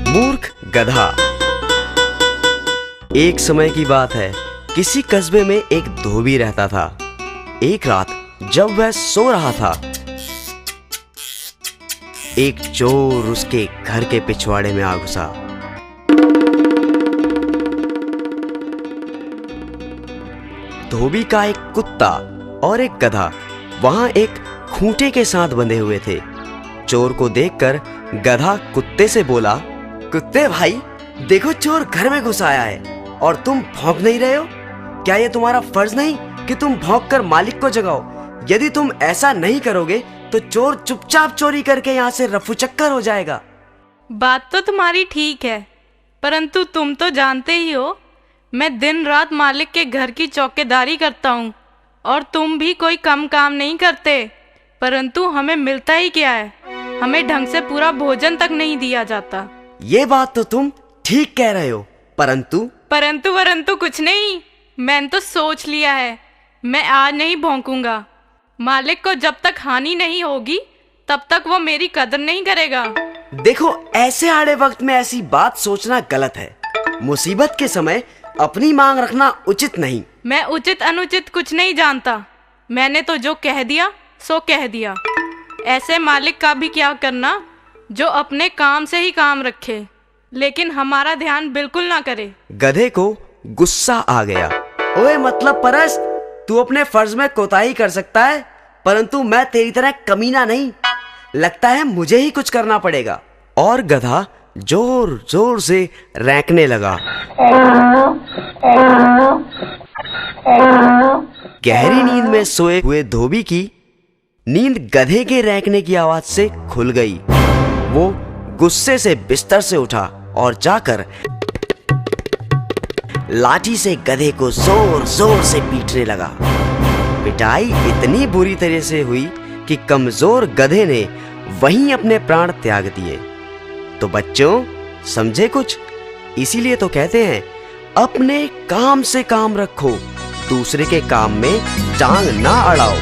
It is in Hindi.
मूर्ख गधा। एक समय की बात है, किसी कस्बे में एक धोबी रहता था। एक रात जब वह सो रहा था, एक चोर उसके घर के पिछवाड़े में आ घुसा। धोबी का एक कुत्ता और एक गधा वहां एक खूंटे के साथ बंधे हुए थे। चोर को देखकर गधा कुत्ते से बोला, कुत्ते भाई, देखो चोर घर में घुस आया है और तुम भौंक नहीं रहे हो। क्या ये तुम्हारा फर्ज नहीं कि तुम भौंक कर मालिक को जगाओ? यदि तुम ऐसा नहीं करोगे तो चोर चुपचाप चोरी करके यहाँ से रफू चक्कर हो जाएगा। बात तो तुम्हारी ठीक है, परंतु तुम तो जानते ही हो मैं दिन रात मालिक के घर की चौकीदारी करता हूँ और तुम भी कोई कम काम नहीं करते, परंतु हमें मिलता ही क्या है? हमें ढंग से पूरा भोजन तक नहीं दिया जाता। ये बात तो तुम ठीक कह रहे हो, परंतु कुछ नहीं। मैंने तो सोच लिया है, मैं आज नहीं भौंकूंगा। मालिक को जब तक हानि नहीं होगी तब तक वो मेरी कदर नहीं करेगा। देखो, ऐसे आड़े वक्त में ऐसी बात सोचना गलत है। मुसीबत के समय अपनी मांग रखना उचित नहीं। मैं उचित अनुचित कुछ नहीं जानता। मैंने तो जो कह दिया सो कह दिया। ऐसे मालिक का भी क्या करना जो अपने काम से ही काम रखे लेकिन हमारा ध्यान बिल्कुल ना करे। गधे को गुस्सा आ गया। ओए मतलब परस्त, तू अपने फर्ज में कोताही कर सकता है, परंतु मैं तेरी तरह कमीना नहीं। लगता है मुझे ही कुछ करना पड़ेगा। और गधा जोर जोर से रैंकने लगा। गहरी नींद में सोए हुए धोबी की नींद गधे के रैंकने की आवाज से खुल गई। वो गुस्से से बिस्तर से उठा और जाकर लाठी से गधे को जोर जोर से पीटने लगा। पिटाई इतनी बुरी तरह से हुई कि कमजोर गधे ने वहीं अपने प्राण त्याग दिए। तो बच्चों, समझे कुछ? इसीलिए तो कहते हैं, अपने काम से काम रखो, दूसरे के काम में टांग ना अड़ाओ।